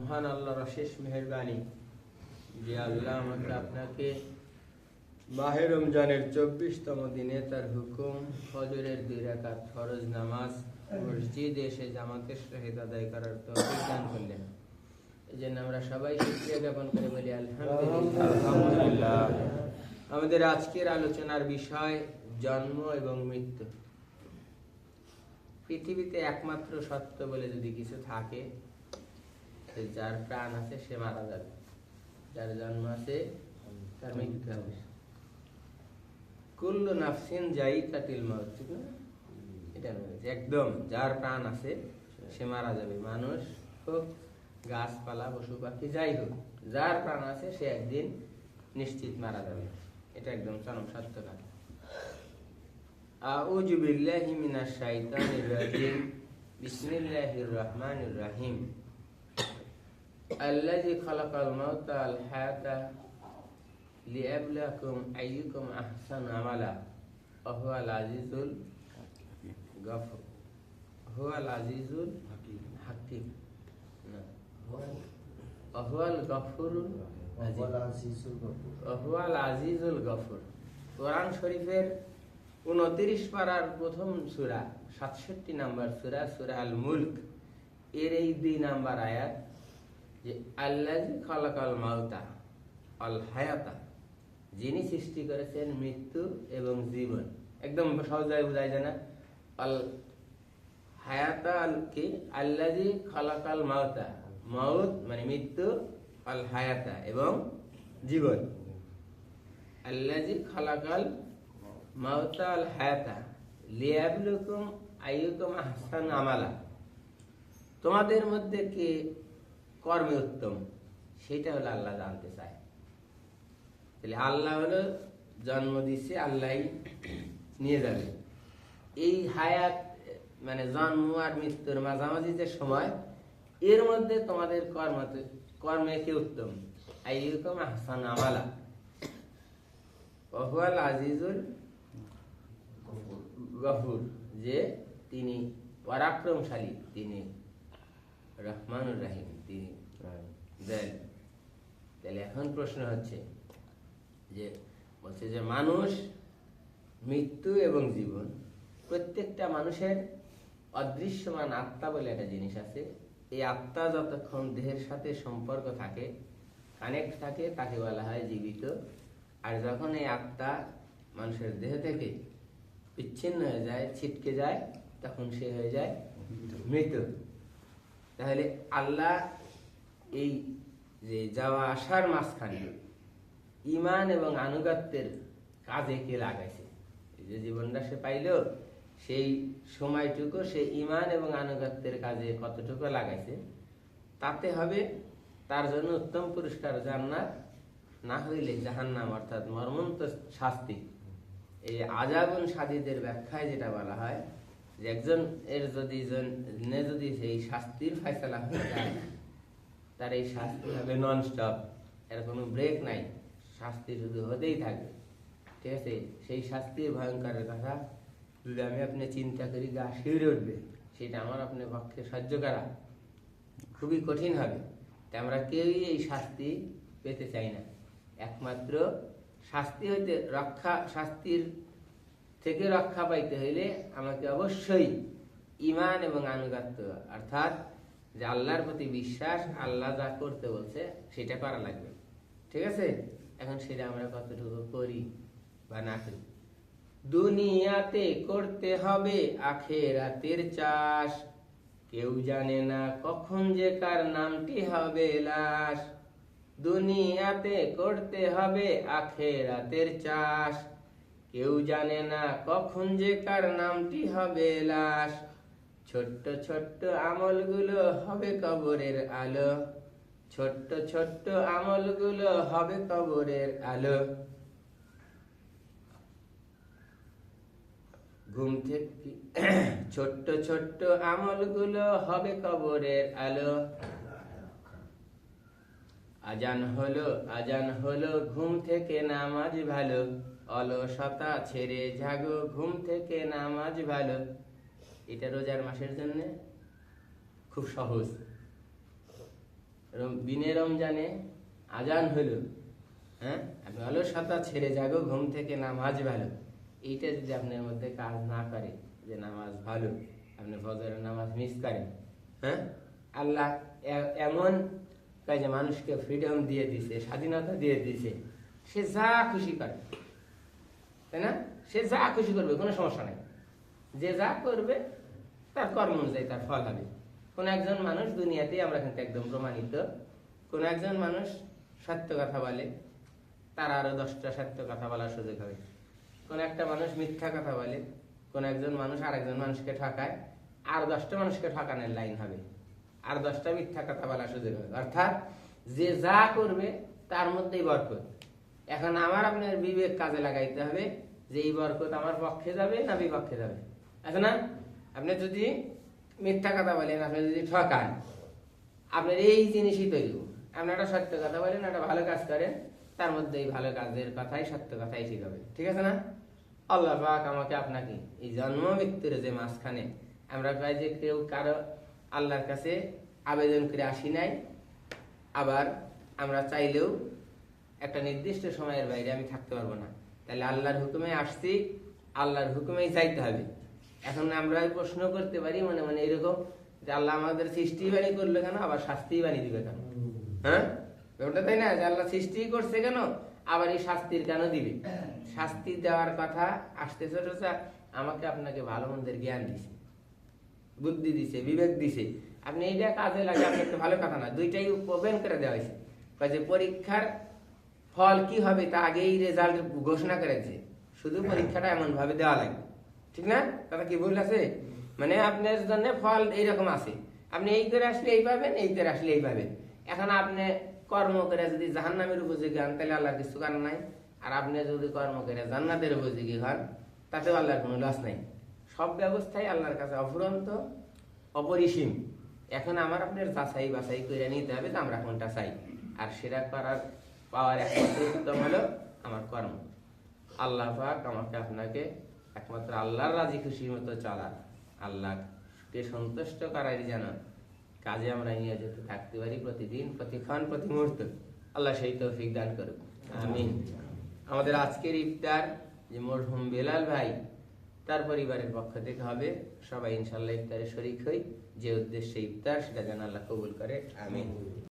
মহান আল্লাহর অশেষ মেহেরবানি যে আল্লাহ আমাকে আপনাকে মাহে রমজানের 24তম দিনে তার হুকুম ফজরের 2 রাকাত ফরজ নামাজ মসজিদে এসে জামাতের সহিত আদায় করার তৌফিক দান করলেন। এজন্য আমরা সবাই শুকরিয়া জ্ঞাপন করে বলি আলহামদুলিল্লাহ। আমাদের আজকের আলোচনার বিষয় জন্ম এবং মৃত্যু। পৃথিবীতে একমাত্র সত্য বলে যদি কিছু থাকে, যার প্রাণ আছে সে মারা যাবে, যার জন্ম আছে তার মৃত্যু হবে। কুল্লু নাফসিন যায়িকাতুল মাউত, ঠিক না? এটা একদম যার প্রাণ আছে সে মারা যাবে। মানুষ হোক, গাছপালা, পশু পাখি, যাই হোক, যার প্রাণ আছে সে একদিন নিশ্চিত মারা যাবে। এটা একদম চরম সত্য কথা। আউযু বিল্লাহি মিনাশ শাইতানির রাজিম। বিসমিল্লাহির রহমানির রহিম। আল্লাযী খালাকাল মাউতা ওয়াল হায়াতা লিয়াবলুয়াকুম আইয়ুকুম আহসানু আমালা ওয়া হুয়াল আজিজুল গফুর। হুয়াল আজিজুল হাকিম। না, হুয়াল গফুরুল হুয়াল আজিজুল গফুর। কোরআন শরীফের 29 পারার প্রথম সূরা, 67 নম্বর সূরা, সূরা আল মুলক, এর এই 2 নম্বর আয়াত, যে আল্লাযী খালাকাল মাউতা ওয়াল হায়াতা, যিনি সৃষ্টি করেছেন মৃত্যু এবং জীবন। একদম সহজভাবে বোঝায় যায় না? আল হায়াতা কি? আল্লাযী খালাকাল মাউতা, মাউত মানে মৃত্যু, আল হায়াতা এবং জীবন। আল্লাযী খালাকাল মাউতা আল হায়াতা লিয়াবলুকুম আইয়ুকুম আহসানু আমালা, তোমাদের মধ্যে কে কর্মে উত্তম সেটা হলো আল্লাহ জানতে চায়। তাহলে আল্লাহ হলো জন্ম দিচ্ছে, আল্লাহ নিয়ে যাবে। এই হায়াত মানে জন্ম আর মৃত্যুর মাঝামাঝি যে সময়, এর মধ্যে তোমাদের কর্মে কে উত্তম? আইয়ুকুম আহসানু আমালা ওয়া হুয়াল আজিজুল গফুর, যে তিনি পরাক্রমশালী, তিনি রহমানুর রহিম, তিনি দেন। তাহলে এখন প্রশ্ন হচ্ছে যে, বলছে যে মানুষ, মৃত্যু এবং জীবন, প্রত্যেকটা মানুষের অদৃশ্যমান আত্মা বলে একটা জিনিস আছে। এই আত্মা যতক্ষণ দেহের সাথে সম্পর্ক থাকে, কানেক্ট থাকে, তাকে বলা হয় জীবিত। আর যখন এই আত্মা মানুষের দেহ থেকে বিচ্ছিন্ন হয়ে যায়, ছিটকে যায়, তখন সে হয়ে যায় মৃত। তাহলে আল্লাহ এই যে যাওয়া আসার মাঝখানে ঈমান এবং আনুগত্যের কাজে কে লাগাইছে? যে জীবনটা সে পাইল, সেই সময়টুকু সে ঈমান এবং আনুগত্যের কাজে কতটুকু লাগাইছে, তাতে হবে তার জন্য উত্তম পুরস্কার জান্নাত, না হইলে জাহান্নাম, অর্থাৎ মর্মন্তুদ শাস্তি। এই আযাবুন শাদীদের ব্যাখ্যায় যেটা বলা হয়, যে একজন এর যদি সেই শাস্তির ফয়সালা হয়ে যায়, তার এই শাস্তি হবে নন স্টপ, এর কোনো ব্রেক নাই, শাস্তি শুধু হতেই থাকবে। ঠিক আছে? সেই শাস্তির ভয়ঙ্করের কথা যদি আমি আপনি চিন্তা করি, গা শিউরে উঠবে। সেটা আমার আপনার পক্ষে সহ্য করা খুবই কঠিন হবে। তাই আমরা কেউই এই শাস্তি পেতে চাই না। একমাত্র শাস্তির থেকে রক্ষা পাইতে হইলে আমাকে অবশ্যই ঈমান এবং আনুগত্য, অর্থাৎ যে আল্লাহর প্রতি বিশ্বাস, আল্লাহ যা করতে বলছে সেটা করা লাগবে। ঠিক আছে? এখন সেটা আমরা কতটুকু করি বা না করি। দুনিয়াতে করতে হবে আখিরাতের চাষ, কেউ জানে না কখন যে কার নামটি হবে লাশ। দুনিয়াতে করতে হবে আখিরাতের চাষ, কেউ জানে না কখন যে কার নামটি হবে লাশ। ছোট্ট ছোট্ট আমলগুলো হবে কবরের আলো, ছোট্ট ছোট্ট আমলগুলো হবে কবরের আলো। ঘুম থেকে ছোট্ট ছোট্ট আমলগুলো হবে কবরের আলো। আজান হলো ঘুম থেকে নামাজ ভালো, অলসতা ছেড়ে জাগো ঘুম থেকে নামাজ ভালো। এটা রোজার মাসের জন্য খুব সহজ। বিনে রমজানে আজান হলো, হ্যাঁ, আপনি অলসতা ছেড়ে জাগো, ঘুম থেকে নামাজ ভালো, এইটা যদি আপনার মধ্যে কাজ না করে যে নামাজ ভালো, আপনি ফজরের নামাজ মিস করেন, হ্যাঁ, আল্লাহ এমন কাজে মানুষকে ফ্রিডম দিয়ে দিছে, স্বাধীনতা দিয়ে দিছে, সে যা খুশি করে, তাই না? সে যা খুশি করবে, কোনো সমস্যা নাই। যে যা করবে তার কর্ম অনুযায়ী তার ফল হবে। কোন একজন মানুষ দুনিয়াতে, আমরা কিন্তু একদম প্রমাণিত, কোন একজন মানুষ সত্য কথা বলে, তার আরো 10টা সত্য কথা বলার সুযোগ হবে। কোন একটা মানুষ মিথ্যা কথা বলে, কোন একজন মানুষ আরেকজন মানুষকে ঠকায়, আর 10টা মানুষকে ঠকানোর লাইন হবে, আর 10টা মিথ্যা কথা বলার সুযোগ হবে। অর্থাৎ যে যা করবে তার মধ্যেই বরকত। এখন আমার আপনার বিবেক কাজে লাগাইতে হবে যে এই বরকত আমার পক্ষে যাবে না বিপক্ষে যাবে। আছে না? আপনি যদি মিথ্যা কথা বলেন, আপনি যদি ঠকান, আপনার এই জিনিসই তৈরি। আপনি একটা সত্য কথা বলেন, একটা ভালো কাজ করেন, তার মধ্যে এই ভালো কাজের কথাই, সত্য কথাই শিখাবে। ঠিক আছে না? আল্লাহ পাক আমাকে আপনাকে এই জন্ম মৃত্যুর যে মাঝখানে আমরা প্রায় যে কেউ কারো আল্লাহর কাছে আবেদন করে আসি নাই, আবার আমরা চাইলেও একটা নির্দিষ্ট সময়ের বাইরে আমি থাকতে পারবো না, তাহলে আল্লাহর হুকুমে আসছি, আল্লাহর হুকুমেই যাইতে হবে। এখন আমরা প্রশ্ন করতে পারি মনে মনে এরকম যে আল্লাহ আমাদের সৃষ্টি বাণী করলো কেন, আবার শাস্তি বাণী দিবে কেন? হ্যাঁ, ওটা তাই না? যে আল্লাহ সৃষ্টি করছে কেন, আবার এই শাস্তির কেন দিবে? শাস্তি দেওয়ার কথা আসতেছে, আমাকে আপনাকে ভালো মন্দের জ্ঞান দিছে, বুদ্ধি দিছে, বিবেক দিছে, আপনি এইটা কাজে লাগে, আপনি একটা ভালো কথা না, দুইটাই ওপেন করে দেওয়া হয়েছে। যে পরীক্ষার ফল কি হবে তা আগেই রেজাল্ট ঘোষণা করেছে, শুধু পরীক্ষাটা এমন ভাবে দেওয়া লাগে। ঠিক না? তারা কি ভুল আছে? মানে আপনার জন্য ফল এইরকম আছে, আপনি এই করে আসলে এই পাবেন, এই করে আসলে এই পাবেন। এখন আপনি কর্ম করে যদি জাহান্নামের উপযোগী হন, তাহলে আল্লাহর কিছু কারণ নাই। আর আপনি যদি কর্ম করে জান্নাতের উপযোগী হন, তাতেও আল্লাহর কোনো লস নাই। সব ব্যবস্থাই আল্লাহর কাছে অফুরন্ত, অপরিসীম। এখন আমার আপনার যাচাই বাছাই করে নিতে হবে যে আমরা কোনটা চাই, আর সেটা করার পাওয়ার একমাত্র উত্তম হলো আমার কর্ম। আল্লাহ পাক আমাকে আপনাকে একমাত্র আল্লাহর রাজি খুশি মতো চলা, আল্লাহকে সন্তুষ্ট করার যেন কাজে আমরা নিয়োজিত থাকতে পারি, প্রতিদিন, প্রতিক্ষণ, প্রতি মুহূর্ত। আল্লাহ সেই তৌফিক দান করুন, আমিন। আমাদের আজকের ইফতার যে মরহুম বেলাল ভাই, তার পরিবারের পক্ষ থেকে হবে। সবাই ইনশাল্লাহ ইফতারে শরীক হই। যে উদ্দেশ্যে ইফতার, সেটা যেন আল্লাহ কবুল করে, আমিন।